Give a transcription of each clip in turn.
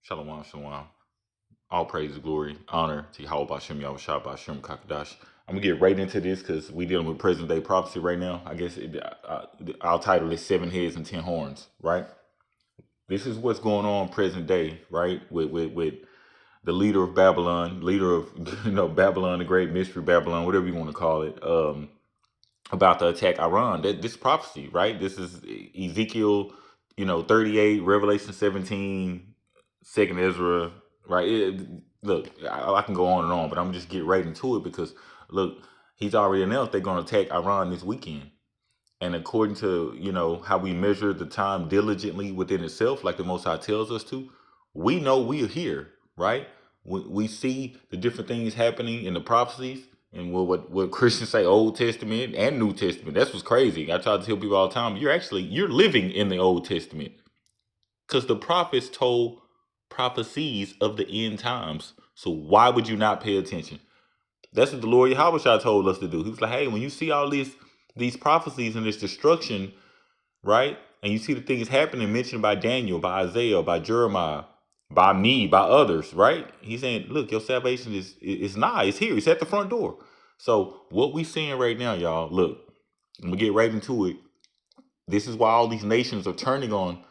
Shalom, shalom. All praise, glory, honor to Yahweh Bashem, Yahweh Shah Bashem, Kakadash. I'm going to get right into this because we dealing with present day prophecy right now. I guess I'll title it 7 Heads and 10 Horns, right? This is what's going on present day, right? With the leader of Babylon, leader of, Babylon, the great mystery Babylon, whatever you want to call it, about to attack Iran. This prophecy, right? This is Ezekiel, 38, Revelation 17, Second Ezra, right? Look, I can go on and on, but I'm just get right into it because look, he's already announced they're going to attack Iran this weekend. And according to, how we measure the time diligently within itself, like the Most High tells us to, we know we are here, right? We see the different things happening in the prophecies and what Christians say, Old Testament and New Testament. That's what's crazy. I try to tell people all the time, you're living in the Old Testament because the prophets told prophecies of the end times. So why would you not pay attention? That's what the Lord Yahweh told us to do. He was like, hey, when you see all these prophecies and this destruction, right? And you see the things happening mentioned by Daniel, by Isaiah, by Jeremiah, by me, by others, right? He's saying, look, your salvation is nigh, it's here, it's at the front door. So what we seeing right now, y'all, look, I'm gonna get right into it. This is why all these nations are turning on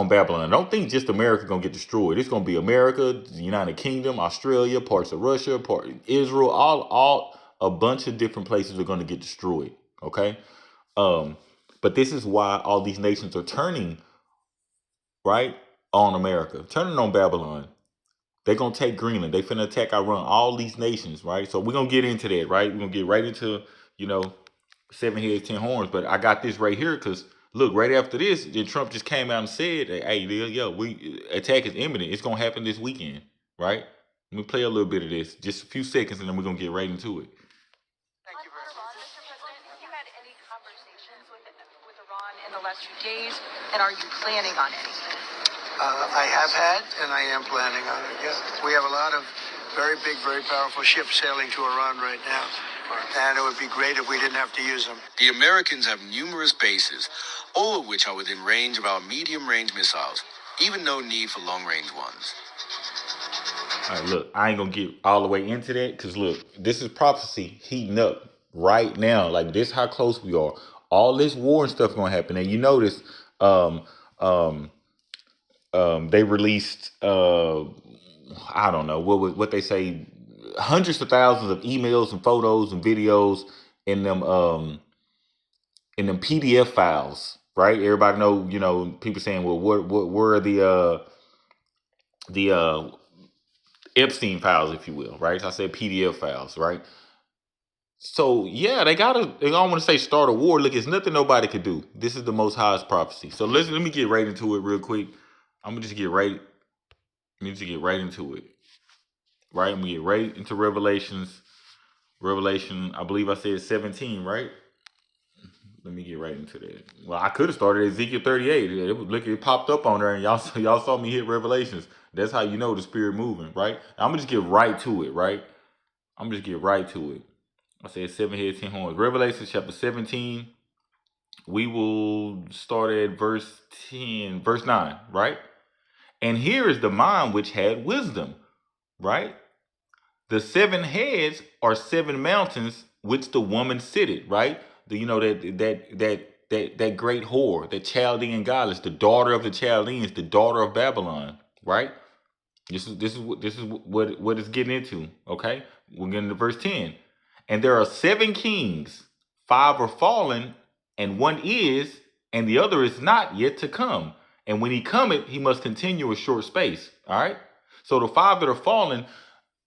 Babylon. I don't think just America gonna get destroyed. It's gonna be America, the United Kingdom, Australia, parts of Russia, part Israel, all a bunch of different places are gonna get destroyed. Okay. But this is why all these nations are turning, right, on America, turning on Babylon. They're gonna take Greenland. They finna attack Iran. All these nations, right? So we're gonna get into that, right? We're gonna get right into, 7 heads, 10 horns. But I got this right here because look, right after this, then Trump just came out and said, "Hey, yo, we attack is imminent. It's gonna happen this weekend, right?" Let me play a little bit of this, just a few seconds, and then we're gonna get right into it. Thank you very much. Mr. President, have you had any conversations with Iran in the last few days, and are you planning on any? I have had, and I am planning on it. Yeah, we have a lot of very big, very powerful ships sailing to Iran right now, and it would be great if we didn't have to use them. The Americans have numerous bases, all of which are within range of our medium-range missiles, even no need for long-range ones. All right, look, I ain't gonna get all the way into that because look, this is prophecy heating up right now. Like this, how close we are. All this war and stuff gonna happen, and you notice, um, um, they released, I don't know what they say, hundreds of thousands of emails and photos and videos in them PDF files, right? Everybody know, people saying, well, what were the Epstein files, if you will, right? So I said PDF files, right? So yeah, they don't want to say start a war. Look, it's nothing nobody could do. This is the Most High's prophecy. So let me get right into it real quick. I'm gonna just get right. Let me just get right into it. Right, I'm gonna get right into Revelations. Revelation, I believe I said 17, right? Let me get right into that. Well, I could have started at Ezekiel 38. Look, it popped up on there, and y'all saw me hit Revelations. That's how you know the spirit moving, right? I'm gonna just get right to it, right? I'm gonna just get right to it. I said 7 heads, 10 horns. Revelation chapter 17. We will start at verse 10, verse 9, right? And here is the mind which had wisdom, right? The 7 heads are 7 mountains which the woman sitteth, right? That great whore, that Chaldean goddess, the daughter of the Chaldeans, the daughter of Babylon, right? This is what it's getting into. Okay, we're getting to verse 10. And there are 7 kings, 5 are fallen, and one is, and the other is not yet to come. And when he cometh, he must continue a short space. All right. So the 5 that are fallen,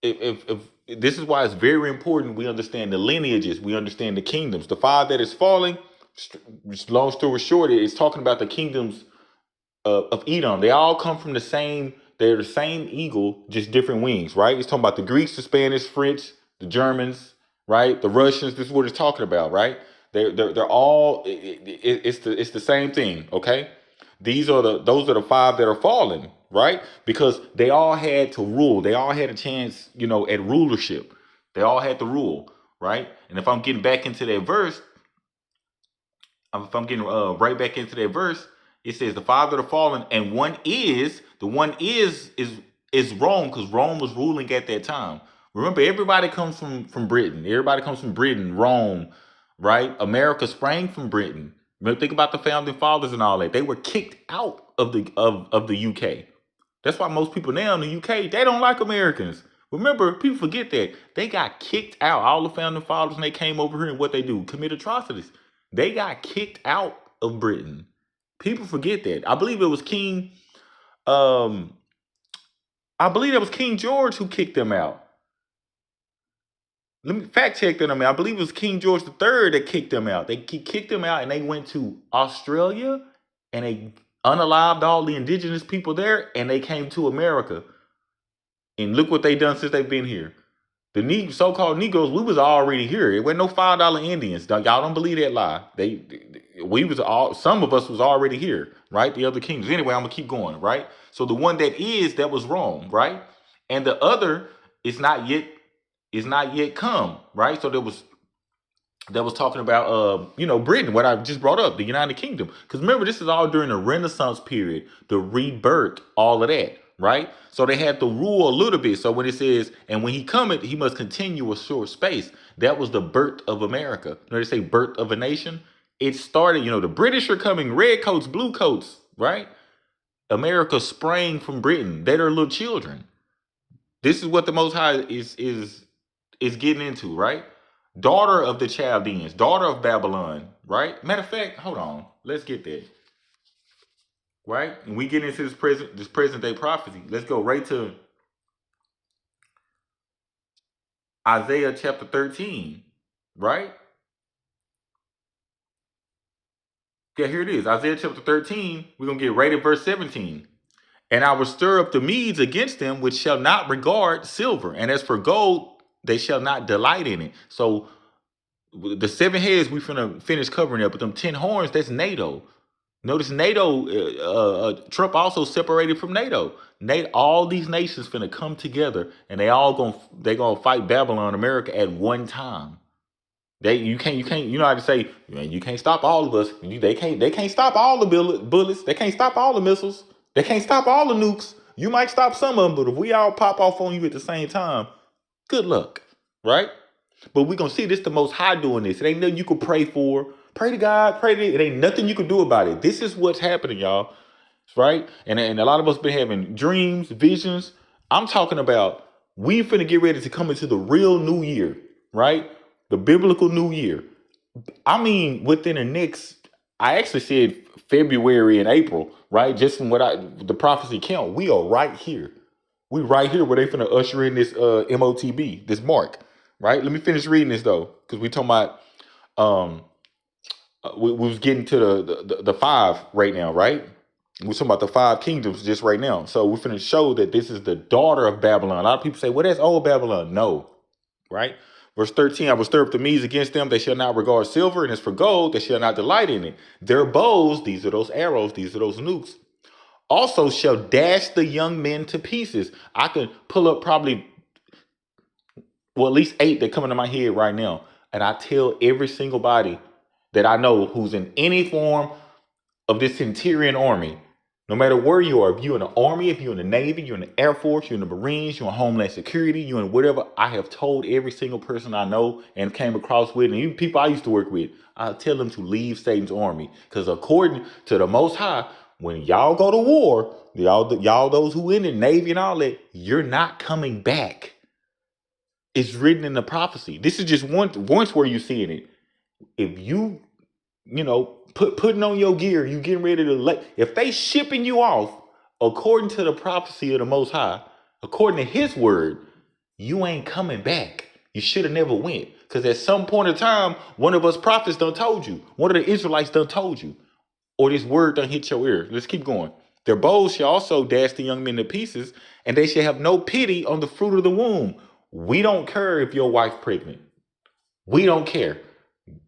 if this is why it's very important we understand the lineages, we understand the kingdoms. The 5 that is falling, long story short, it's talking about the kingdoms of Edom. They all come from the same. They're the same eagle, just different wings, right? It's talking about the Greeks, the Spanish, French, the Germans, right? The Russians. This is what it's talking about, right? They're all. It's the same thing, okay? Those are the 5 that are fallen, right? Because they all had to rule. They all had a chance, at rulership. They all had to rule, right? And if I'm getting back into that verse, if I'm getting right back into that verse, It says the father of the fallen, and the one is Rome, because Rome was ruling at that time. Remember, everybody comes from Britain. Everybody comes from Britain, Rome, right? America sprang from Britain. Remember, think about the founding fathers and all that. They were kicked out of the UK. That's why most people now in the UK, they don't like Americans. Remember, people forget that. They got kicked out. All the founding fathers, and they came over here, and what they do? Commit atrocities. They got kicked out of Britain. People forget that. Um, I believe it was King George who kicked them out. Let me fact check that. I believe it was King George III that kicked them out. They kicked them out, and they went to Australia, and they unalived all the indigenous people there, and they came to America. And look what they done since they've been here. The so-called Negroes, we was already here. It wasn't no $5 Indians. Y'all don't believe that lie. Some of us was already here, right? The other kingdoms. Anyway, I'm gonna keep going, right? So the one that was Rome, right? And the other is not yet come, right? So that was talking about Britain, what I just brought up, the United Kingdom. Because remember, this is all during the Renaissance period, the rebirth, all of that, right? So they had to rule a little bit. So when it says, and when he cometh, he must continue a short space. That was the birth of America. You know, they say birth of a nation. It started, the British are coming, red coats, blue coats, right? America sprang from Britain. They're their little children. This is what the Most High is getting into, right? Daughter of the Chaldeans, daughter of Babylon, right? Matter of fact, hold on, let's get there, right? And we get into this present day prophecy. Let's go right to Isaiah chapter 13, right? Yeah, here it is, Isaiah chapter 13. We're gonna get right at verse 17. And I will stir up the Medes against them, which shall not regard silver, and as for gold, they shall not delight in it. So the 7 heads we finna finish covering up, but them 10 horns, that's NATO. Notice NATO, Trump also separated from NATO. All these nations finna come together, and they gonna fight Babylon, America at one time. You can't, you know how to say, man, you can't stop all of us. They can't stop all the bullets. They can't stop all the missiles. They can't stop all the nukes. You might stop some of them, but if we all pop off on you at the same time, good luck, right? But we gonna see this the Most High doing this. It ain't nothing you can pray for. Pray to God. Pray to it. Ain't nothing you can do about it. This is what's happening, y'all. Right? And a lot of us been having dreams, visions. I'm talking about we finna get ready to come into the real new year, right? The biblical new year. Within the next, I actually said February and April, right? Just from the prophecy count, we are right here. We right here where they finna usher in this MOTB, this mark, right? Let me finish reading this though, because we talking about we was getting to the 5 right now, right? We're talking about the 5 kingdoms just right now. So we're finna show that this is the daughter of Babylon. A lot of people say, well, that's old Babylon. No, right? Verse 13, I will stir up the Medes against them. They shall not regard silver, and as for gold, they shall not delight in it. Their bows, these are those arrows, these are those nukes, also shall dash the young men to pieces. I can pull up probably, at least 8 that come into my head right now. And I tell every single body that I know who's in any form of this centurion army, no matter where you are, if you're in the army, if you're in the Navy, you're in the Air Force, you're in the Marines, you're in Homeland Security, you're in whatever, I have told every single person I know and came across with, and even people I used to work with, I tell them to leave Satan's army. Because according to the Most High, when y'all go to war, y'all those who in the Navy and all that, you're not coming back. It's written in the prophecy. This is just once where you're seeing it. If putting on your gear, you getting ready to if they shipping you off according to the prophecy of the Most High, according to his word, you ain't coming back. You should have never went. Because at some point in time, one of us prophets done told you. One of the Israelites done told you. Or this word done hit your ear. Let's keep going. Their bows shall also dash the young men to pieces, and they shall have no pity on the fruit of the womb. We don't care if your wife pregnant. We don't care.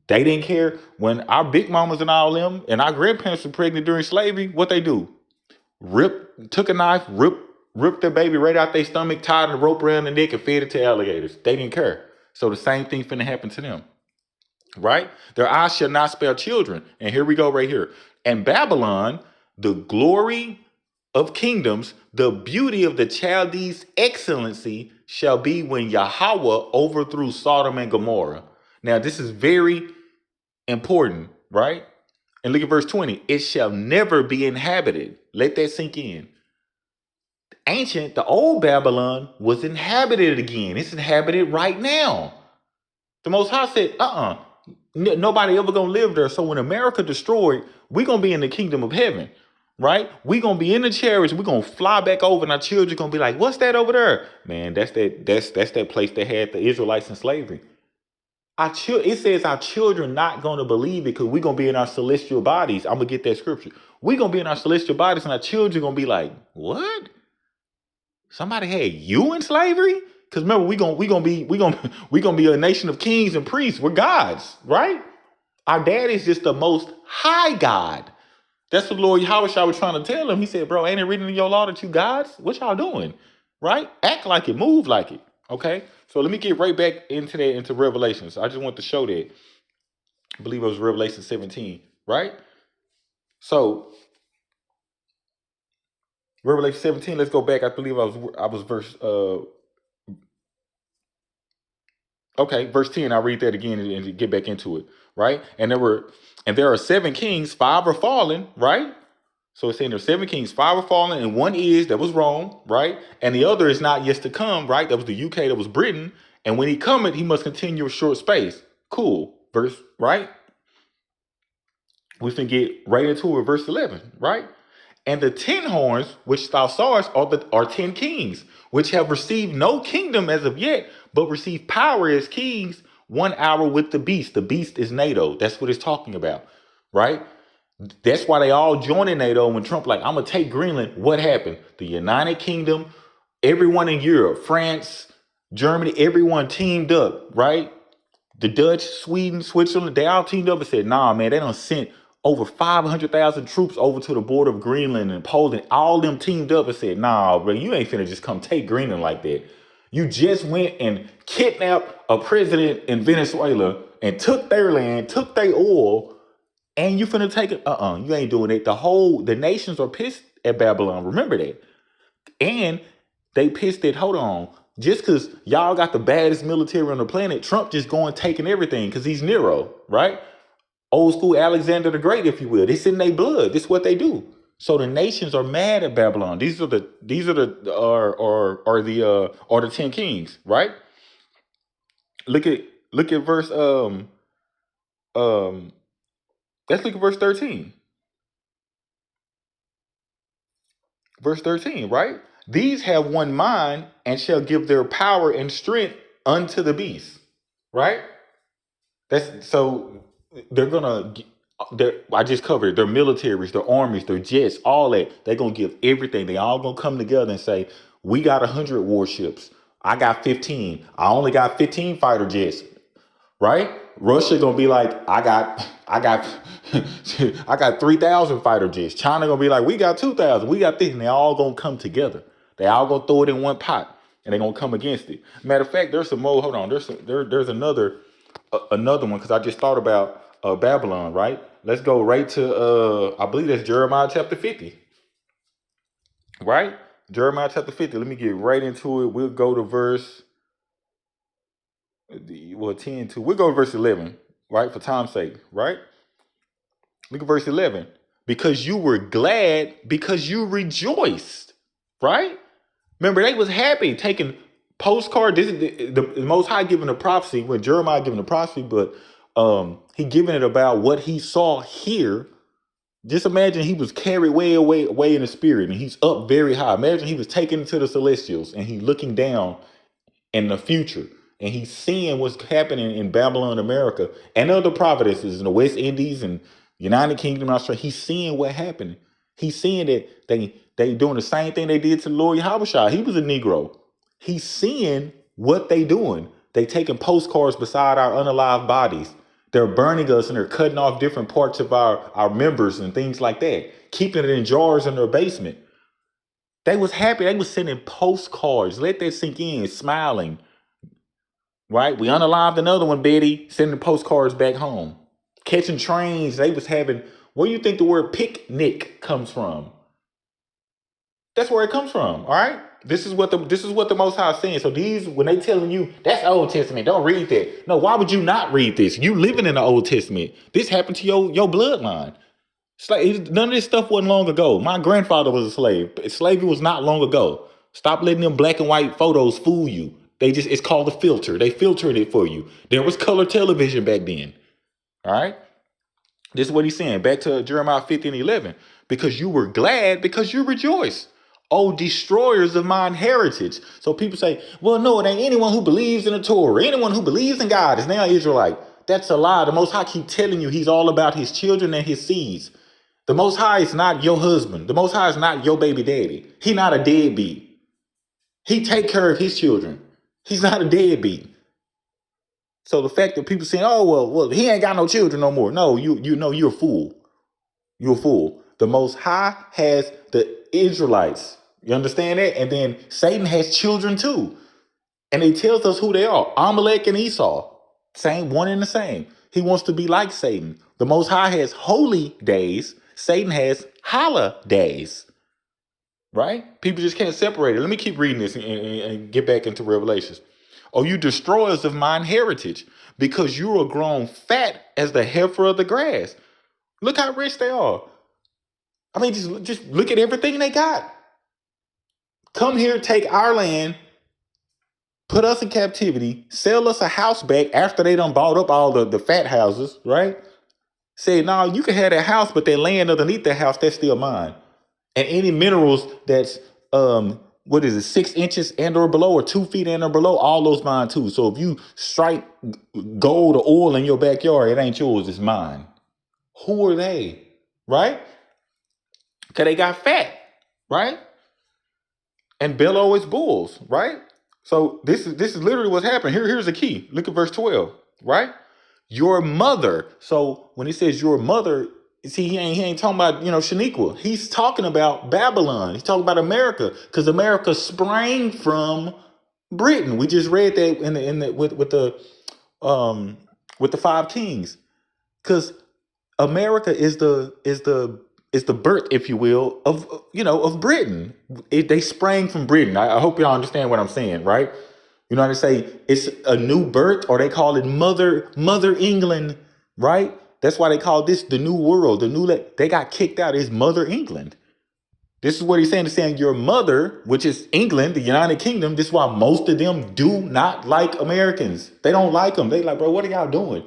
They didn't care when our big mamas and all them and our grandparents were pregnant during slavery. What they do? Took a knife, ripped their baby right out their stomach, tied a rope around the neck, and fed it to alligators. They didn't care. So the same thing finna happen to them, right? Their eyes shall not spare children. And here we go right here. And Babylon, the glory of kingdoms, the beauty of the Chaldees' excellency shall be when Yahweh overthrew Sodom and Gomorrah. Now, this is very important, right? And look at verse 20. It shall never be inhabited. Let that sink in. The old Babylon was inhabited again. It's inhabited right now. The Most High said, nobody ever gonna live there. So when America destroyed, we're gonna be in the kingdom of heaven, right? We're gonna be in the chariots, we're gonna fly back over, and our children gonna be like, what's that over there? Man, that's that place that had the Israelites in slavery. It says our children not gonna believe it because we're gonna be in our celestial bodies. I'm gonna get that scripture. We're gonna be in our celestial bodies, and our children gonna be like, what? Somebody had you in slavery? Because remember, we gonna be a nation of kings and priests. We're gods, right? Our dad is just the most high God. That's what Lord Yahweh was trying to tell him. He said, bro, ain't it written in your law that you gods? What y'all doing? Right? Act like it, move like it. Okay? So let me get right back into Revelations. I just want to show that. I believe it was Revelation 17, right? So Revelation 17, let's go back. I believe I was verse verse 10. I'll read that again and get back into it, right? And there are 7 kings, 5 are fallen, right? So it's saying there's 7 kings, 5 are fallen, and one that was Rome, right? And the other is not yet to come, right? That was the UK, that was Britain. And when he cometh, he must continue a short space. Cool. Verse, right? We can get right into it, verse 11, right? And the 10 horns which thou sawest are 10 kings, which have received no kingdom as of yet, but receive power as kings 1 hour with the beast. The beast is NATO. That's what it's talking about, right? That's why they all joined in NATO. When Trump I'm going to take Greenland, what happened? The United Kingdom, everyone in Europe, France, Germany, everyone teamed up, right? The Dutch, Sweden, Switzerland, they all teamed up and said, nah, man, they done sent over 500,000 troops over to the border of Greenland and Poland. All them teamed up and said, nah, bro, you ain't finna just come take Greenland like that. You just went and kidnapped a president in Venezuela and took their land, took their oil, and you finna take it. You ain't doing it. The nations are pissed at Babylon. Remember that. And they pissed at, hold on, just because y'all got the baddest military on the planet, Trump just going taking everything because he's Nero, right? Old school Alexander the Great, if you will. It's in their blood. This is what they do. So the nations are mad at Babylon. These are the 10 kings, right? Look at verse let's look at verse 13. Verse 13, right? These have one mind and shall give their power and strength unto the beast, right? I just covered it. Their militaries, their armies, their jets, all that. They're going to give everything. They all going to come together and say, we got 100 warships. I got 15. I only got 15 fighter jets, right? Russia going to be like, I got I got 3,000 fighter jets. China going to be like, we got 2,000. We got this. And they all going to come together. They all going to throw it in one pot and they're going to come against it. Matter of fact, there's some more. Hold on. There's another one because I just thought about Babylon, right? Let's go right to I believe that's Jeremiah chapter 50, right? Jeremiah chapter 50. Let me get right into it. We'll go to verse 10 to we'll go to verse 11, right? For time's sake, right? Look at verse 11. Because you were glad, because you rejoiced, right? Remember, they was happy taking postcard. This is the Most High giving a prophecy, when Jeremiah giving a prophecy, but he giving it about what he saw here. Just imagine he was carried way in the spirit, and he's up very high. Imagine he was taken to the celestials, and he's looking down in the future, and he's seeing what's happening in Babylon, America, and other provinces in the West Indies and United Kingdom, Australia. He's seeing what happened. He's seeing that they doing the same thing they did to Lord Yahweh. He was a Negro. He's seeing what they doing. They taking postcards beside our unalive bodies. They're burning us and they're cutting off different parts of our members and things like that, keeping it in jars in their basement. They was happy. They was sending postcards. Let that sink in, smiling. Right? We unalived another one, Betty, sending postcards back home. Catching trains. They was having Where do you think the word picnic comes from? That's where it comes from. All right. This is what the Most High is saying. So these, when they telling you that's Old Testament, don't read that. No, why would you not read this? You living in the Old Testament. This happened to your bloodline. None of this stuff wasn't long ago. My grandfather was a slave. Slavery was not long ago. Stop letting them black and white photos fool you. It's called a filter. They filtered it for you. There was color television back then. All right. This is what he's saying. Back to Jeremiah 50 and 11. Because you were glad, because you rejoiced. Oh, destroyers of mine heritage. So people say, well, no, it ain't anyone who believes in the Torah. Anyone who believes in God is now Israelite. That's a lie. The Most High keep telling you he's all about his children and his seeds. The Most High is not your husband. The Most High is not your baby daddy. He not a deadbeat. He take care of his children. He's not a deadbeat. So the fact that people saying, oh, well, he ain't got no children no more. No, you know you're a fool. You're a fool. The Most High has the Israelites. You understand that? And then Satan has children too. And he tells us who they are. Amalek and Esau. Same, one and the same. He wants to be like Satan. The Most High has holy days. Satan has holidays. Right? People just can't separate it. Let me keep reading this and get back into Revelations. Oh, you destroyers of mine heritage, because you are grown fat as the heifer of the grass. Look how rich they are. I mean, just look at everything they got. Come here, take our land, put us in captivity, sell us a house back after they done bought up all the fat houses, right? Say, no, you can have that house, but that land underneath that house, that's still mine. And any minerals that's 6 inches and or below, or 2 feet and or below, all those mine too. So if you strike gold or oil in your backyard, it ain't yours, it's mine. Who are they? Right? Because they got fat, right? And bellow is bulls, right? So this is literally what's happening. Here's the key. Look at verse 12, right? Your mother. So when he says your mother, see, he ain't talking about, Shaniqua. He's talking about Babylon. He's talking about America, because America sprang from Britain. We just read that with the five kings, because America is the birth, if you will, of Britain. They sprang from Britain. I hope y'all understand what I'm saying, right? You know how to say it's a new birth, or they call it Mother England, right? That's why they call this the New World, they got kicked out. It's Mother England. This is what he's saying. He's saying your mother, which is England, the United Kingdom. This is why most of them do not like Americans. They don't like them. They like, bro, what are y'all doing?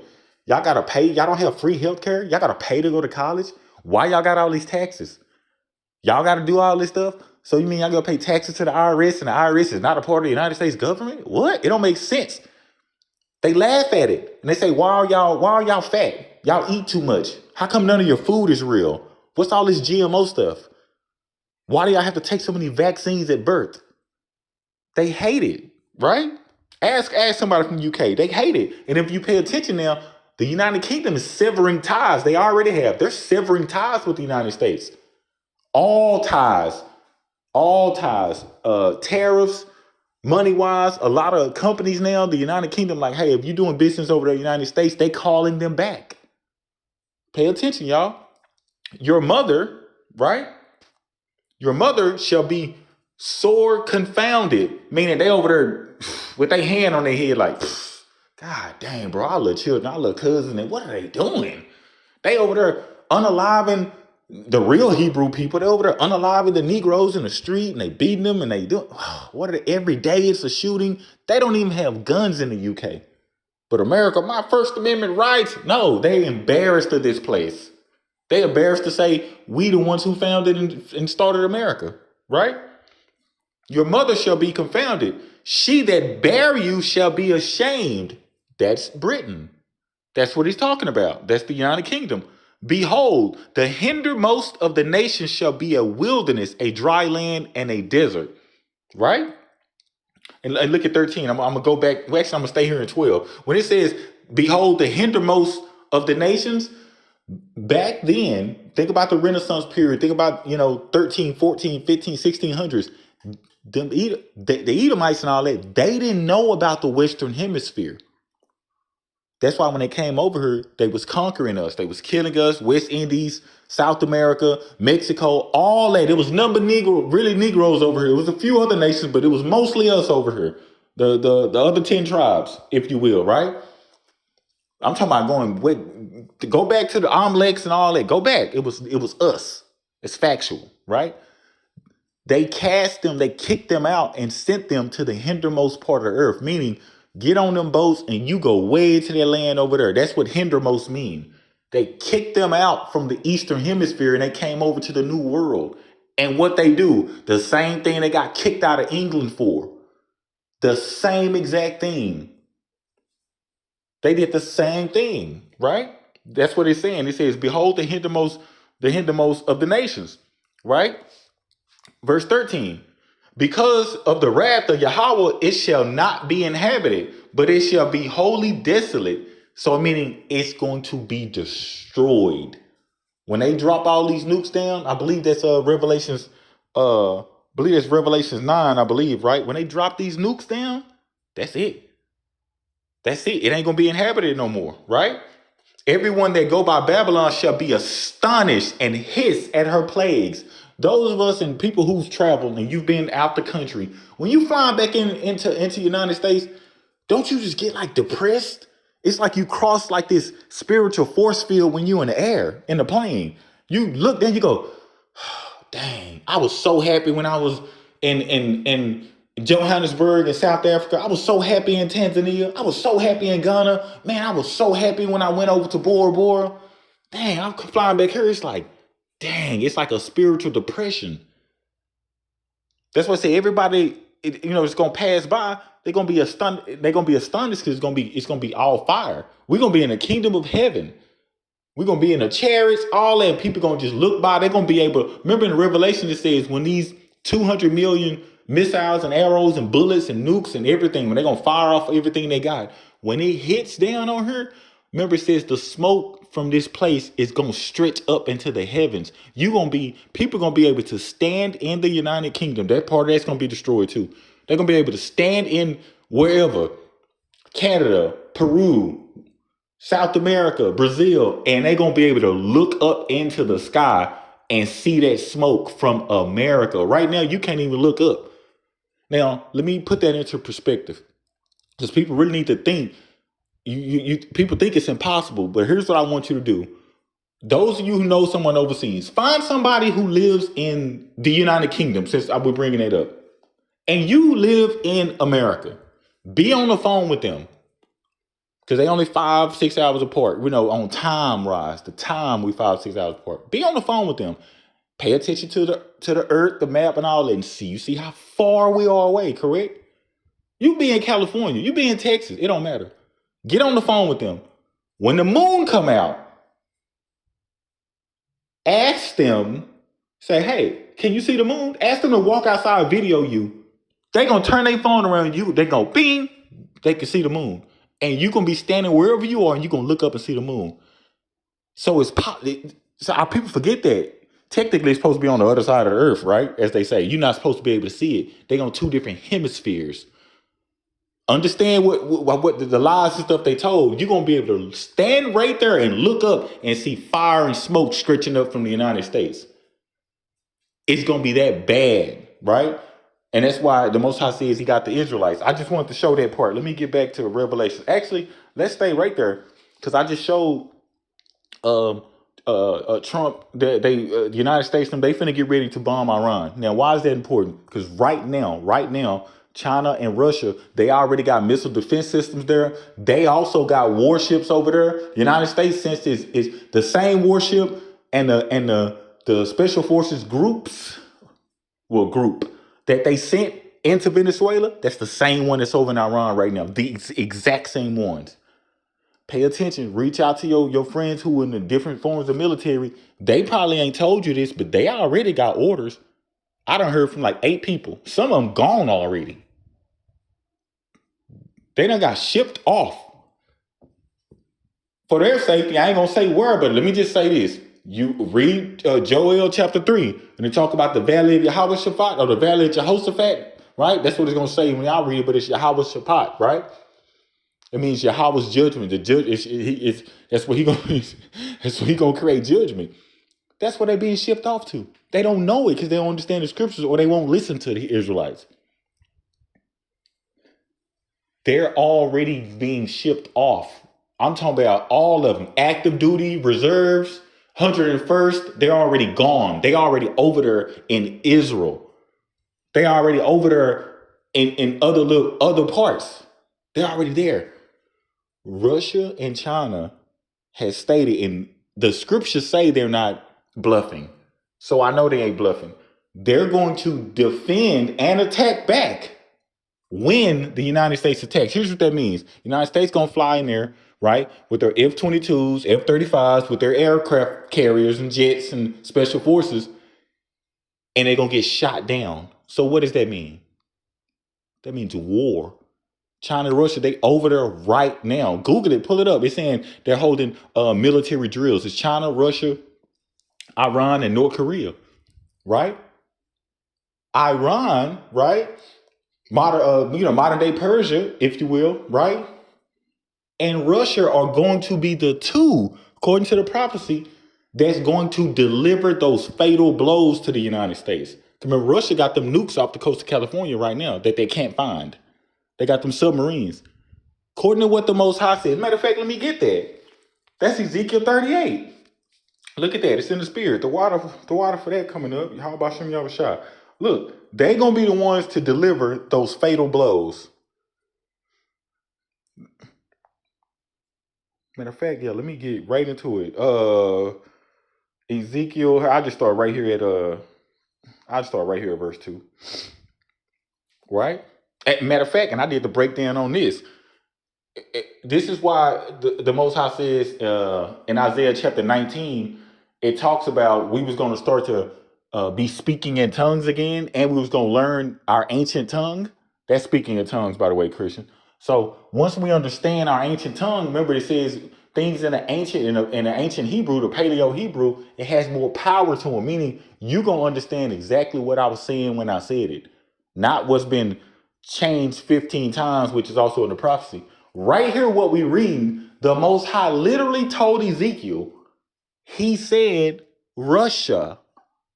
Y'all got to pay. Y'all don't have free health care. Y'all got to pay to go to college. Why y'all got all these taxes? Y'all got to do all this stuff. So you mean y'all going to pay taxes to the IRS, and the IRS is not a part of the United States government? What? It don't make sense. They laugh at it. And they say, why are y'all fat? Y'all eat too much. How come none of your food is real? What's all this GMO stuff? Why do y'all have to take so many vaccines at birth? They hate it, right? Ask somebody from UK. They hate it. And if you pay attention now, the United Kingdom is severing ties. They already have. They're severing ties with the United States. All ties. Tariffs, money-wise. A lot of companies now, the United Kingdom, like, hey, if you're doing business over the United States, they calling them back. Pay attention, y'all. Your mother, right? Your mother shall be sore confounded, meaning they over there with their hand on their head like, God damn, bro, our little children, our little cousins, and what are they doing? They over there unaliving the real Hebrew people. They over there unaliving the Negroes in the street, and they beating them, and they do what are they? Every day it's a shooting. They don't even have guns in the UK. But America, my First Amendment rights. No, they embarrassed of this place. They embarrassed to say we the ones who founded and started America, right? Your mother shall be confounded. She that bare you shall be ashamed. That's Britain. That's what he's talking about. That's the United Kingdom. Behold, the hindermost of the nations shall be a wilderness, a dry land, and a desert, right? And look at 13. I'm going to go back. Well, actually, I'm going to stay here in 12. When it says, behold, the hindermost of the nations, back then, think about the Renaissance period. Think about, 13, 14, 15, 1600s. The Edomites and all that, they didn't know about the Western Hemisphere. That's why when they came over here, they was conquering us. They was killing us, West Indies, South America, Mexico, all that. It was really Negroes over here. It was a few other nations, but it was mostly us over here. The other 10 tribes, if you will, right? I'm talking about to go back to the omelets and all that. Go back. It was us. It's factual, right? They kicked them out and sent them to the hindermost part of the earth, meaning get on them boats and you go way to their land over there. That's what hindermost mean. They kicked them out from the eastern hemisphere and they came over to the new world. And what they do, the same thing they got kicked out of England for. The same exact thing. They did the same thing, right? That's what it's saying. It says, behold the hindermost of the nations, right? Verse 13, because of the wrath of Yahweh, it shall not be inhabited, but it shall be wholly desolate. So meaning it's going to be destroyed. When they drop all these nukes down, I believe that's Revelations 9, I believe, right? When they drop these nukes down, that's it. That's it. It ain't going to be inhabited no more, right? Everyone that go by Babylon shall be astonished and hiss at her plagues. Those of us and people who's traveled and you've been out the country, when you flying back into the United States, don't you just get like depressed? It's like you cross like this spiritual force field when you in the air, in the plane. You look, then you go, oh, dang, I was so happy when I was in Johannesburg in South Africa. I was so happy in Tanzania. I was so happy in Ghana. Man, I was so happy when I went over to Bora Bora. Dang, I'm flying back here. It's like, dang, it's like a spiritual depression. That's why I say everybody, it's gonna pass by. They're gonna be astonished. They're gonna be astonished because it's gonna be all fire. We're gonna be in the kingdom of heaven. We're gonna be in the chariots, all that. People gonna just look by. They're gonna be able. Remember in Revelation it says when these 200 million missiles and arrows and bullets and nukes and everything, when they're gonna fire off everything they got, when it hits down on her, remember it says the smoke from this place is gonna stretch up into the heavens. People gonna be able to stand in the United Kingdom. That part of that's gonna be destroyed too. They're gonna be able to stand in wherever, Canada, Peru, South America, Brazil, and they're gonna be able to look up into the sky and see that smoke from America. Right now, you can't even look up. Now, let me put that into perspective, because people really need to think. People think it's impossible, but here's what I want you to do. Those of you who know someone overseas, find somebody who lives in the United Kingdom, since I was bringing it up, and you live in America. Be on the phone with them, because they only 5-6 hours apart. On time rise, the time we 5-6 hours apart. Be on the phone with them. Pay attention to the earth, the map, and all that, and see. You see how far we are away, correct? You be in California, you be in Texas, it don't matter. Get on the phone with them. When the moon come out, ask them, say, hey, can you see the moon? Ask them to walk outside, video you. They gonna turn their phone around you. They go, bing, they can see the moon. And you gonna be standing wherever you are and you gonna look up and see the moon. So our people forget that. Technically, it's supposed to be on the other side of the earth, right? As they say, you're not supposed to be able to see it. They're on 2 different hemispheres. Understand what the lies and stuff they told. You're going to be able to stand right there and look up and see fire and smoke stretching up from the United States. It's going to be that bad, right? And that's why the Most High says he got the Israelites. I just wanted to show that part. Let me get back to Revelation. Actually, let's stay right there, because I just showed Trump, the United States, they finna get ready to bomb Iran. Now, why is that important? Because right now, China and Russia, they already got missile defense systems there. They also got warships over there. The United States, since is the same warship and the special forces group that they sent into Venezuela, that's the same one that's over in Iran right now. The exact same ones. Pay attention. Reach out to your friends who are in the different forms of military. They probably ain't told you this, but they already got orders. I done heard from like 8 people. Some of them gone already. They done got shipped off. For their safety, I ain't gonna say where, but let me just say this. You read Joel chapter 3, and they talk about the valley of Jehoshaphat, or the valley of Jehoshaphat, right? That's what it's gonna say when y'all read it, but it's Jehoshaphat, right? It means Yahweh's judgment. The judge that's what he gonna create judgment. That's where they're being shipped off to. They don't know it because they don't understand the scriptures or they won't listen to the Israelites. They're already being shipped off. I'm talking about all of them. Active duty, reserves, 101st, they're already gone. They already over there in Israel. They already over there in other parts. They're already there. Russia and China has stated, and the scriptures say they're not bluffing. So I know they ain't bluffing. They're going to defend and attack back when the United States attacks. Here's what that means. The United States going to fly in there, right, with their F-22s, F-35s, with their aircraft carriers and jets and special forces, and they're going to get shot down. So what does that mean? That means war. China and Russia, they over there right now. Google it, pull it up. It's saying they're holding military drills. It's China, Russia, Iran, and North Korea, right? Iran, right? Modern day Persia, if you will, right? And Russia are going to be the two, according to the prophecy, that's going to deliver those fatal blows to the United States. Remember, Russia got them nukes off the coast of California right now that they can't find. They got them submarines. According to what the Most High said. Matter of fact, let me get that. That's Ezekiel 38. Look at that. It's in the spirit. The water for that coming up. How about Shem Yahushua? Look, they going to be the ones to deliver those fatal blows. Matter of fact, yeah, let me get right into it. Ezekiel, I just start right here at verse 2. Right? Matter of fact, and I did the breakdown on this. This is why the Most High says in Isaiah chapter 19, it talks about we was going to start to be speaking in tongues again, and we was going to learn our ancient tongue. That's speaking in tongues, by the way, Christian. So once we understand our ancient tongue, remember it says things in the ancient Hebrew, the Paleo Hebrew, it has more power to them. Meaning you gonna understand exactly what I was saying when I said it, not what's been changed 15 times, which is also in the prophecy. Right here, what we read, the Most High literally told Ezekiel, he said Russia.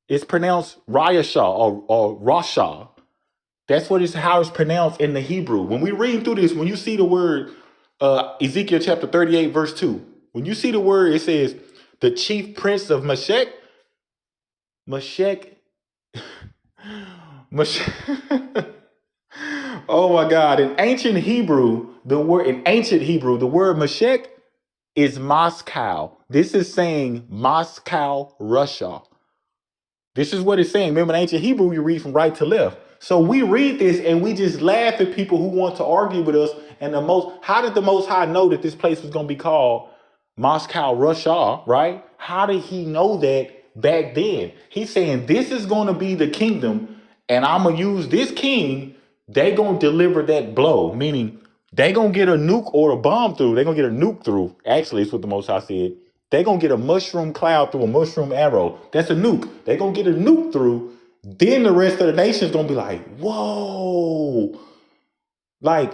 It's pronounced Rayasha or Rasha. That's how it's pronounced in the Hebrew. When we read through this, when you see the word Ezekiel chapter 38, verse 2, when you see the word, it says the chief prince of Meshech. Oh my God. In ancient Hebrew, the word Meshech is Moscow. This is saying Moscow, Russia. This is what it's saying. Remember, in ancient Hebrew, you read from right to left. So we read this and we just laugh at people who want to argue with us. And how did the Most High know that this place was going to be called Moscow, Russia, right? How did he know that back then? He's saying this is going to be the kingdom and I'm going to use this king. They going to deliver that blow, meaning they going to get a nuke or a bomb through. They're going to get a nuke through. Actually, it's what the Most High said. They're going to get a mushroom cloud through a mushroom arrow. That's a nuke. They're going to get a nuke through. Then the rest of the nation's going to be like, whoa. Like,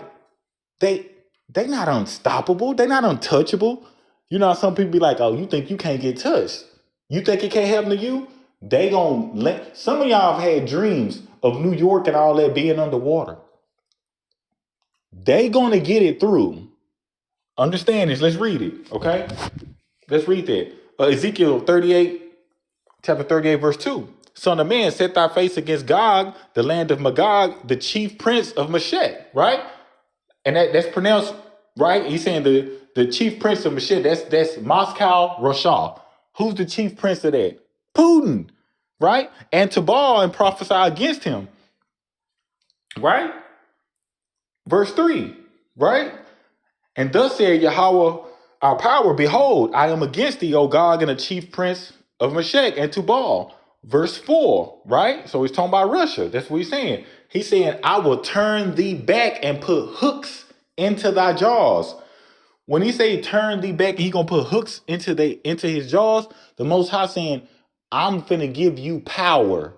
they not unstoppable. They're not untouchable. You know, some people be like, oh, you think you can't get touched? You think it can't happen to you? They going to let, some of y'all have had dreams of New York and all that being underwater. They going to get it through. Understand this. Let's read it. Okay. Let's read that. Ezekiel 38, chapter 38, verse 2. Son of man, set thy face against Gog, the land of Magog, the chief prince of Meshech, right? And that's pronounced, right? He's saying the chief prince of Meshech, that's Moscow, Russia. Who's the chief prince of that? Putin, right? And Tubal and prophesy against him, right? Verse 3, right? And thus said Yahweh, our power, behold, I am against thee, O Gog, and the chief prince of Meshech and Tubal. Verse 4, right? So he's talking about Russia. That's what he's saying. He's saying, I will turn thee back and put hooks into thy jaws. When he say turn thee back, he gonna put hooks into his jaws. The Most High saying, I'm finna give you power.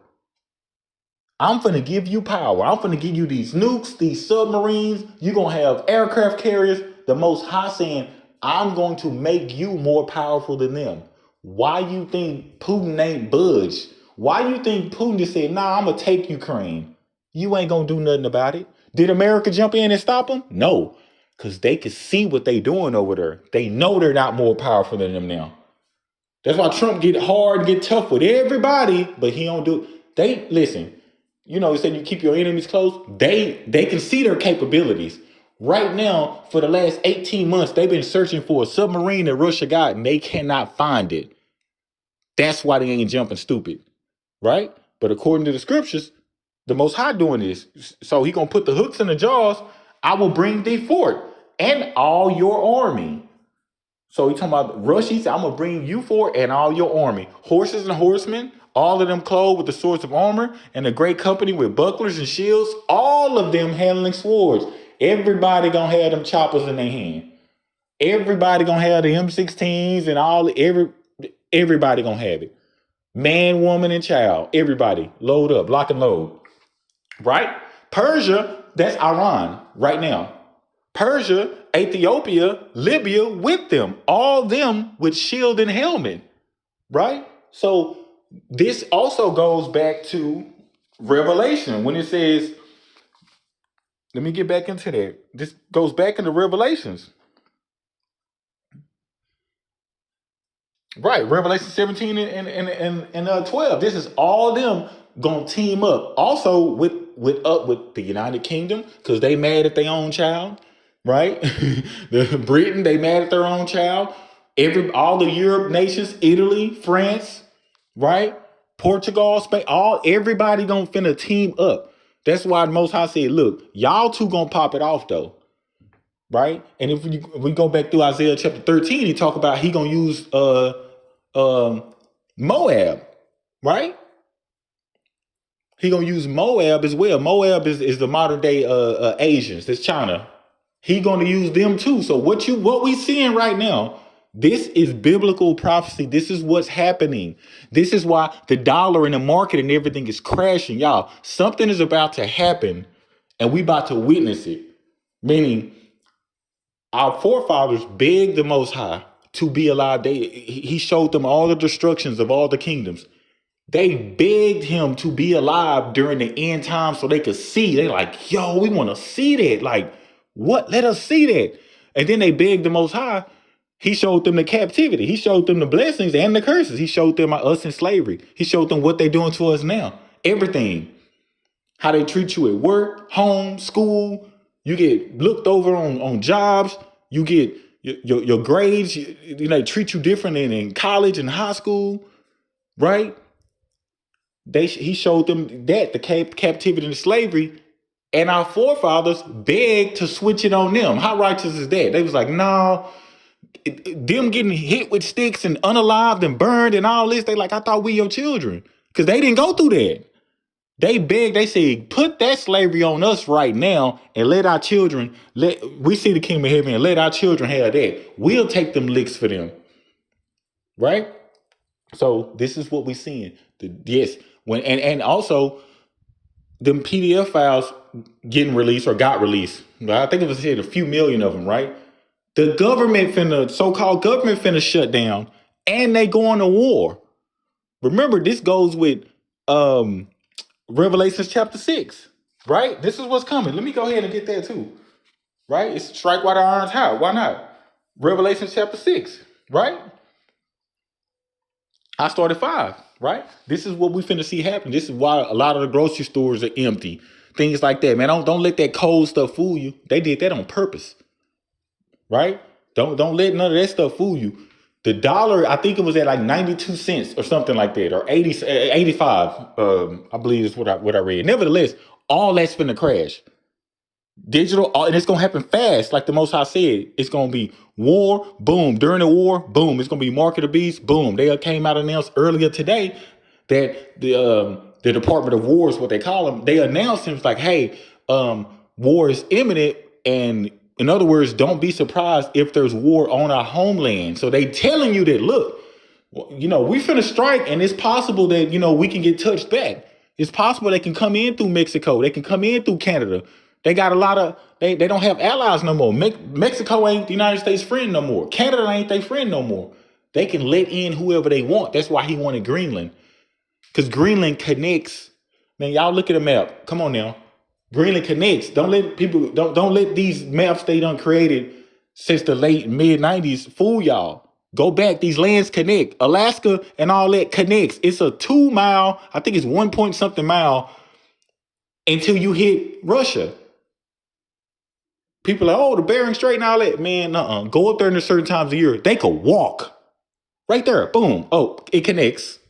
I'm finna give you power. I'm finna give you these nukes, these submarines. You're gonna have aircraft carriers. The Most High saying, I'm going to make you more powerful than them. Why you think Putin ain't budged? Why you think Putin just said, nah, I'm going to take Ukraine? You ain't going to do nothing about it. Did America jump in and stop them? No, because they can see what they doing over there. They know they're not more powerful than them now. That's why Trump get hard, get tough with everybody, but he don't do. They listen. You know, he said you keep your enemies close. They can see their capabilities. Right now, for the last 18 months, they've been searching for a submarine that Russia got, and they cannot find it. That's why they ain't jumping stupid, right? But according to the scriptures, the Most High doing this. So he gonna put the hooks in the jaws. I will bring thee forth and all your army. So he talking about Russia. He said, I'm gonna bring you forth and all your army, horses and horsemen, all of them clothed with the swords of armor, and a great company with bucklers and shields, all of them handling swords. Everybody gonna have them choppers in their hand. Everybody gonna have the M16s and everybody gonna have it. Man, woman, and child. Everybody load up, lock and load. Right? Persia, that's Iran right now. Persia, Ethiopia, Libya with them. All them with shield and helmet. Right? So this also goes back to Revelation when it says, let me get back into that. This goes back into Revelations. Right, Revelation 17 and 12. This is all them gonna team up. Also with the United Kingdom, because they mad at their own child, right? The Britain, they mad at their own child. All the Europe nations, Italy, France, right? Portugal, Spain, everybody gonna finna team up. That's why the Most High said, look, y'all two gonna pop it off though. Right? And if we go back through Isaiah chapter 13, he talk about he gonna use Moab, right? He gonna use Moab as well. Moab is the modern day Asians. That's China. He gonna use them too. So what we seeing right now, this is biblical prophecy. This is what's happening. This is why the dollar and the market and everything is crashing. Y'all, something is about to happen and we about to witness it. Meaning, our forefathers begged the Most High to be alive. He showed them all the destructions of all the kingdoms. They begged him to be alive during the end time so they could see. They're like, yo, we want to see that. Like, what? Let us see that. And then they begged the Most High. He showed them the captivity. He showed them the blessings and the curses. He showed them us in slavery. He showed them what they're doing to us now. Everything. How they treat you at work, home, school. You get looked over on jobs. You get your grades. They treat you different in college and high school, right? He showed them that the captivity and slavery, and our forefathers begged to switch it on them. How righteous is that? They was like, no, them getting hit with sticks and unalived and burned and all this. They like, I thought we your children, because they didn't go through that. They begged, they said, put that slavery on us right now and let our children, we see the kingdom of heaven and let our children have that. We'll take them licks for them. Right? So this is what we're seeing. And also them PDF files getting released or got released. I think it was a few million of them, right? The so-called government finna shut down and they going to war. Remember, this goes with Revelation chapter 6, right? This is what's coming. Let me go ahead and get that too, right? It's strike while the iron's hot. Why not? Revelation chapter 6, right? I started 5, right? This is what we finna see happen. This is why a lot of the grocery stores are empty. Things like that, man. Don't let that cold stuff fool you. They did that on purpose, right? Don't let none of that stuff fool you. The dollar, I think it was at like 92 cents or something like that, or 85. I believe is what I read. Nevertheless, all that's finna crash. Digital, and it's gonna happen fast, like the Most High said. It's gonna be war, boom. During the war, boom. It's gonna be market of beasts, boom. They came out and announced earlier today that the Department of War is what they call them. They announced it was like, hey, war is imminent, and in other words, don't be surprised if there's war on our homeland. So they telling you that, look, we finna strike, and it's possible that we can get touched back. It's possible they can come in through Mexico. They can come in through Canada. They got a lot of, they don't have allies no more. Mexico ain't the United States friend no more. Canada ain't their friend no more. They can let in whoever they want. That's why he wanted Greenland. Because Greenland connects. Man, y'all look at a map. Come on now. Greenland connects. Don't let these maps they done created since the late mid-90s fool y'all. Go back. These lands connect. Alaska and all that connects. It's a 2 mile, I think it's 1 point something mile until you hit Russia. People are like, oh, the Bering Strait and all that. Man, go up there in certain times of year. They could walk. Right there. Boom. Oh, it connects.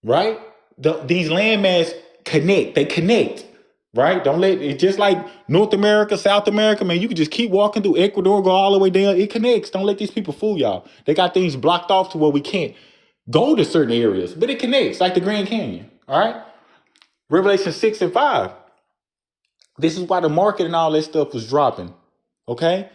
Right? These landmass connect. They connect. Right? Don't let it, just like North America, South America, man, you can just keep walking through Ecuador, go all the way down. It connects. Don't let these people fool y'all. They got things blocked off to where we can't go to certain areas, but it connects, like the Grand Canyon. All right? Revelation 6 and 5. This is why the market and all that stuff was dropping. Okay?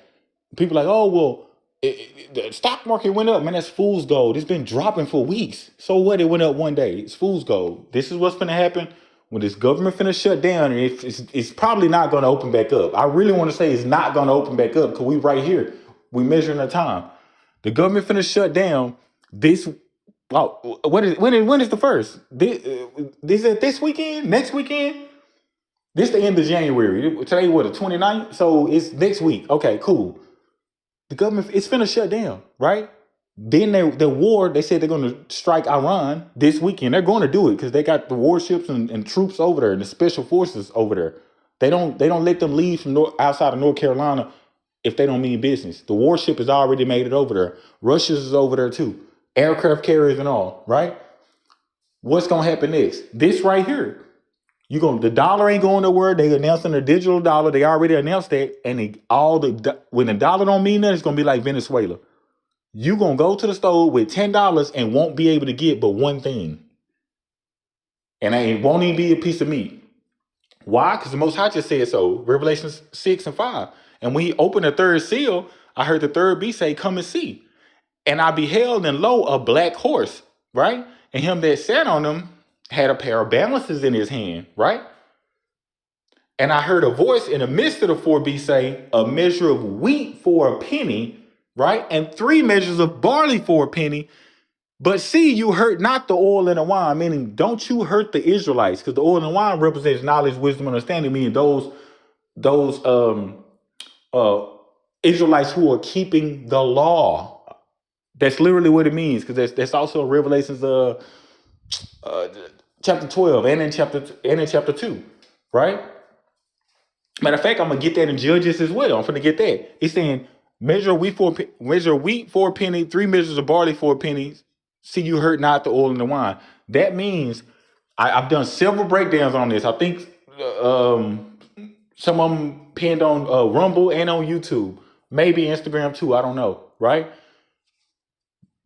People are like, oh, well, the stock market went up. Man, that's fool's gold. It's been dropping for weeks. So what? It went up one day. It's fool's gold. This is what's going to happen when this government finna shut down. And it's probably not going to open back up. I really want to say it's not going to open back up because we right here. We measuring the time. The government finna shut down this. Oh, when is the first? Is it this weekend? Next weekend? This the end of January. Today, what, the 29th? So it's next week. Okay, cool. The government, it's finna shut down, right? Then the war, they said they're going to strike Iran this weekend. They're going to do it because they got the warships and troops over there and the special forces over there. They don't let them leave from outside of North Carolina if they don't mean business. The warship has already made it over there. Russia's is over there too. Aircraft carriers and all, right? What's going to happen next? This right here. The dollar ain't going nowhere. They announcing a digital dollar. They already announced that. And when the dollar don't mean nothing, it's gonna be like Venezuela. You gonna go to the store with $10 and won't be able to get but one thing. And it won't even be a piece of meat. Why? Because the Most High just said so. Revelation 6 and 5. And when he opened the third seal, I heard the third beast say, come and see. And I beheld and lo, a black horse, right? And him that sat on him had a pair of balances in his hand, right? And I heard a voice in the midst of the four beasts say, a measure of wheat for a penny, right? And 3 measures of barley for a penny. But see, you hurt not the oil and the wine, meaning don't you hurt the Israelites, because the oil and wine represents knowledge, wisdom, and understanding, meaning those Israelites who are keeping the law. That's literally what it means, because that's also Revelations chapter 12 and in chapter 2, right? Matter of fact, I'm gonna get that in Judges as well. I'm gonna get that. It's saying measure wheat for a penny, 3 measures of barley for a penny. See, you hurt not the oil and the wine. That means I've done several breakdowns on this. I think some of them pinned on Rumble and on YouTube, maybe Instagram too. I don't know, right?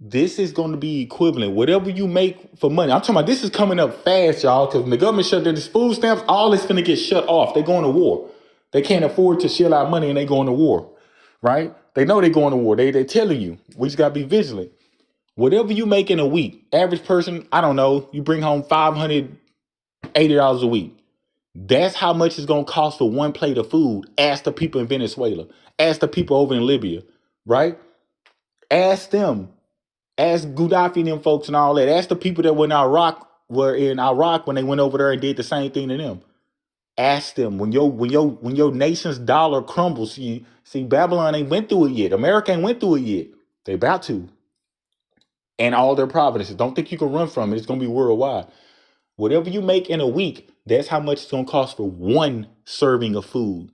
This is going to be equivalent. Whatever you make for money. I'm talking about this is coming up fast, y'all, because when the government shut down these food stamps, all is going to get shut off. They're going to war. They can't afford to shell out money and they going to war, right? They know they're going to war. They're telling you. We just got to be vigilant. Whatever you make in a week, average person, I don't know, you bring home $580 a week. That's how much it's going to cost for one plate of food. Ask the people in Venezuela. Ask the people over in Libya, right? Ask them. Ask Gaddafi and them folks and all that. Ask the people that were in Iraq when they went over there and did the same thing to them. Ask them when your nation's dollar crumbles. See, Babylon ain't went through it yet. America ain't went through it yet. They about to. And all their provinces. Don't think you can run from it. It's gonna be worldwide. Whatever you make in a week, that's how much it's gonna cost for one serving of food.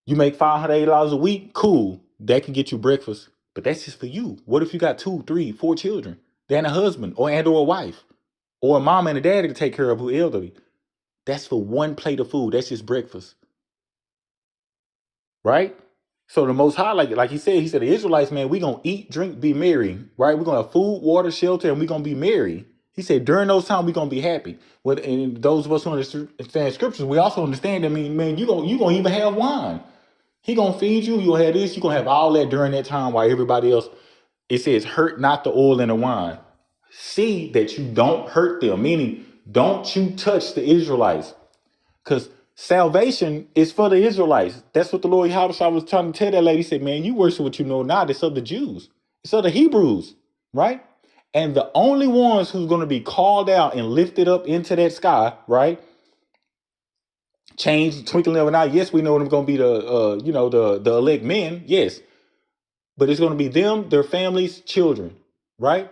You make $580 a week, cool. That can get you breakfast. But that's just for you. What if you got 2, 3, 4 children? Then a husband or a wife or a mom and a daddy to take care of who elderly. That's for one plate of food. That's just breakfast. Right? So the Most High, like he said, the Israelites, man, we going to eat, drink, be merry. Right? We're going to have food, water, shelter, and we're going to be merry. He said during those times, we're going to be happy. And those of us who understand scriptures, we also understand that, man, you're going to even have wine. He gonna feed you. You'll have this. You're gonna have all that during that time while everybody else, it says, hurt not the oil and the wine. See that you don't hurt them, meaning don't you touch the Israelites. Because salvation is for the Israelites. That's what the Lord Yahushua was trying to tell that lady. He said, man, you worship what you know not. It's of the Jews. So the Hebrews, right? And the only ones who's going to be called out and lifted up into that sky, right? Change, twinkling of an eye. Yes, we know them going to be the elect men. Yes, but it's going to be them, their families, children, right?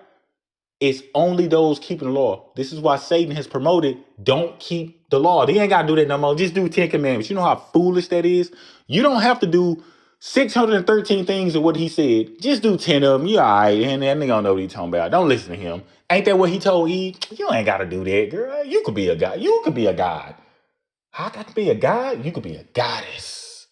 It's only those keeping the law. This is why Satan has promoted, don't keep the law. They ain't got to do that no more. Just do 10 commandments. You know how foolish that is? You don't have to do 613 things of what he said. Just do 10 of them. You all right. And that nigga don't know what he's talking about. Don't listen to him. Ain't that what he told Eve? You ain't got to do that, girl. You could be a god. You could be a god. I got to be a god? You could be a goddess.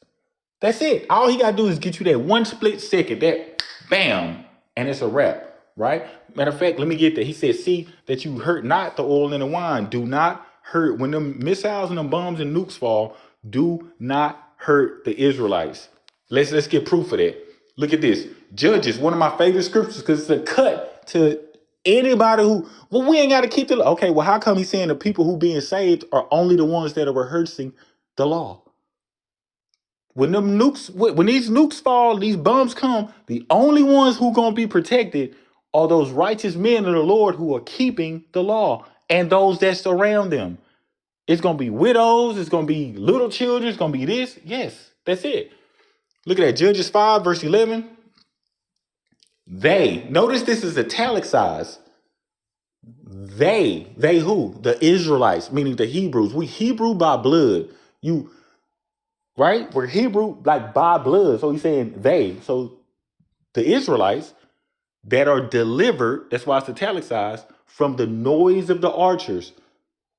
That's it. All he got to do is get you that one split second, that bam, and it's a wrap, right? Matter of fact, let me get that. He said, see that you hurt not the oil and the wine. Do not hurt. When them missiles and them bombs and nukes fall, do not hurt the Israelites. Let's get proof of that. Look at this. Judges, one of my favorite scriptures, because it's a cut to anybody who, well, we ain't got to keep the law. Okay, well, how come he's saying the people who being saved are only the ones that are rehearsing the law? When them nukes, when these nukes fall, these bombs come, the only ones who gonna be protected are those righteous men of the Lord who are keeping the law and those that surround them. It's gonna be widows, it's gonna be little children, it's gonna be this. Yes, that's it. Look at that, Judges 5, verse 11. They, notice this is italicized. They who? The Israelites, meaning the Hebrews. We Hebrew by blood. You, right? We're Hebrew like by blood. So he's saying they. So the Israelites that are delivered, that's why it's italicized, from the noise of the archers.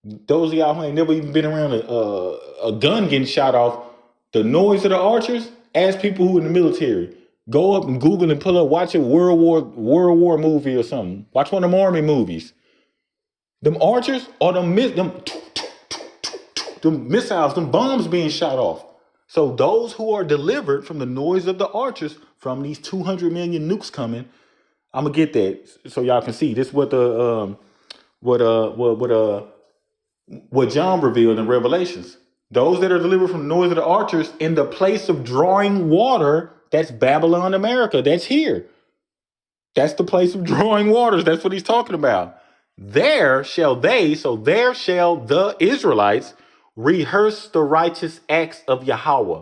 Those of y'all who ain't never even been around a gun getting shot off, the noise of the archers, ask people who in the military. Go up and Google and pull up, watch a World War movie or something. Watch one of them army movies. Them archers or them missiles, them bombs being shot off. So those who are delivered from the noise of the archers from these 200 million nukes coming, I'm gonna get that so y'all can see. This is what the what John revealed in Revelations. Those that are delivered from the noise of the archers in the place of drawing water, that's Babylon, America. That's here. That's the place of drawing waters. That's what he's talking about. There shall the Israelites rehearse the righteous acts of Yahweh.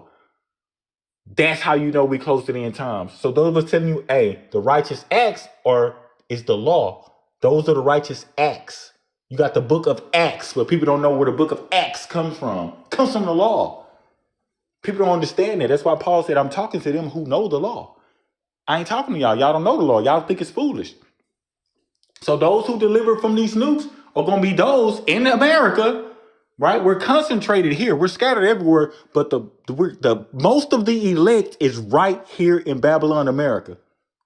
That's how you know we close to the end times. So those of us telling you, hey, the righteous acts is the law. Those are the righteous acts. You got the book of Acts, but people don't know where the book of Acts comes from. It comes from the law. People don't understand that. That's why Paul said, I'm talking to them who know the law. I ain't talking to y'all. Y'all don't know the law. Y'all think it's foolish. So those who deliver from these nukes are going to be those in America, right? We're concentrated here. We're scattered everywhere, but the most of the elect is right here in Babylon, America.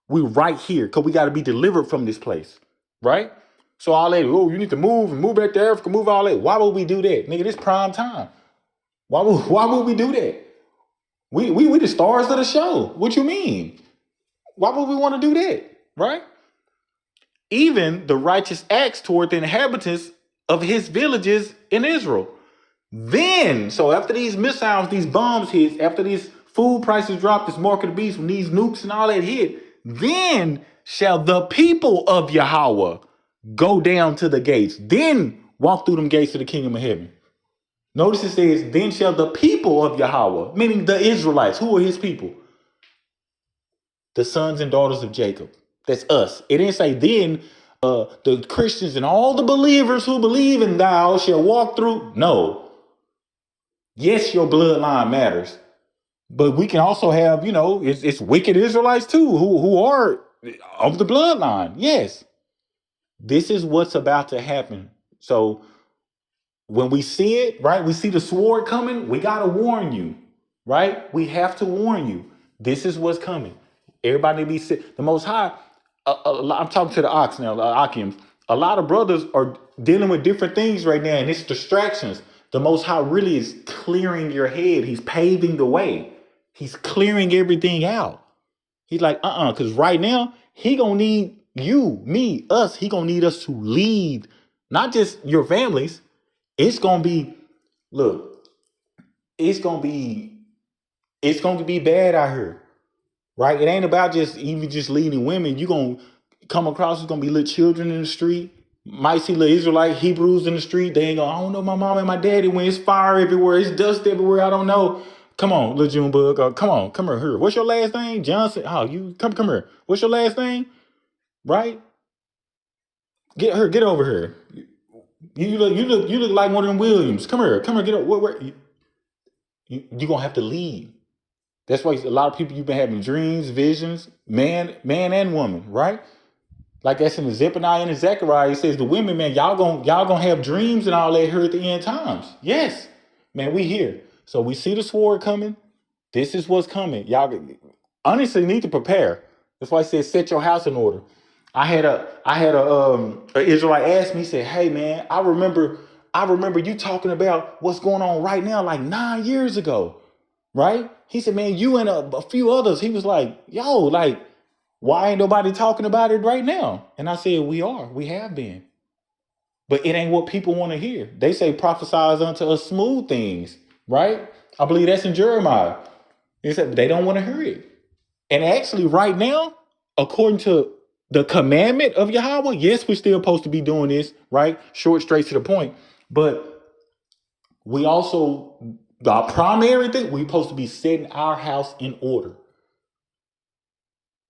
We're right here because we got to be delivered from this place, right? So all that, oh, you need to move back to Africa, move all that. Why would we do that? Nigga, this prime time. Why would we do that? We the stars of the show. What you mean? Why would we want to do that, right? Even the righteous acts toward the inhabitants of his villages in Israel. Then, so after these missiles, these bombs hit, after these food prices dropped, this mark of the beast, when these nukes and all that hit, then shall the people of Yahweh go down to the gates, then walk through them gates of the kingdom of heaven. Notice it says, then shall the people of Yahweh, meaning the Israelites. Who are his people? The sons and daughters of Jacob. That's us. It didn't say then the Christians and all the believers who believe in thou shall walk through. No. Yes, your bloodline matters. But we can also have, it's wicked Israelites too, who are of the bloodline. Yes. This is what's about to happen. So when we see it, right, we see the sword coming, we got to warn you, right? We have to warn you. This is what's coming. Everybody be sick. The Most High, I'm talking to the ox now, Akims. A lot of brothers are dealing with different things right now, and it's distractions. The Most High really is clearing your head. He's paving the way. He's clearing everything out. He's like, because right now, he gonna need you, me, us. He gonna need us to lead, not just your families. It's gonna be, look, it's gonna be bad out here. right? It ain't about just even just leading women. You gonna come across, it's gonna be little children in the street. Might see little Israelite Hebrews in the street. They ain't gonna, I don't know my mom and my daddy when it's fire everywhere, it's dust everywhere. I don't know. Come on, little Junebug. Come on, come here. What's your last name? Johnson. Oh, you come here. What's your last name? Right? Get over here. You look like one of them Williams. Come here, get over. You gonna have to lead. That's why a lot of people you've been having dreams, visions, man and woman, right? Like that's in the Zephaniah and the Zechariah. It says the women, man, y'all gonna have dreams and all that here at the end times. Yes, man, we here. So we see the sword coming. This is what's coming. Y'all honestly need to prepare. That's why I said set your house in order. I had a Israelite ask me, he said, "Hey man, I remember you talking about what's going on right now, like 9 years ago, right?" He said, "Man, you and a few others." He was like, "Yo, like, why ain't nobody talking about it right now?" And I said, we have been, but it ain't what people want to hear. They say prophesize unto us smooth things, right? I believe that's in Jeremiah. He said they don't want to hear it. And actually, right now, according to the commandment of Yahweh, yes, we're still supposed to be doing this, right? Short, straight to the point. But we also, our primary thing, we're supposed to be setting our house in order.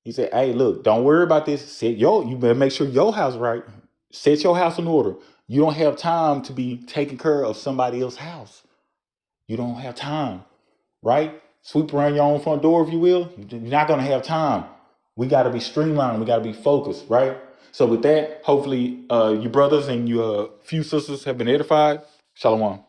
He said, "Hey, look, don't worry about this. You better make sure your house right. Set your house in order. You don't have time to be taking care of somebody else's house. You don't have time, right? Sweep around your own front door, if you will. You're not going to have time. We got to be streamlined. We got to be focused, right?" So with that, hopefully you brothers and your few sisters have been edified. Shalom.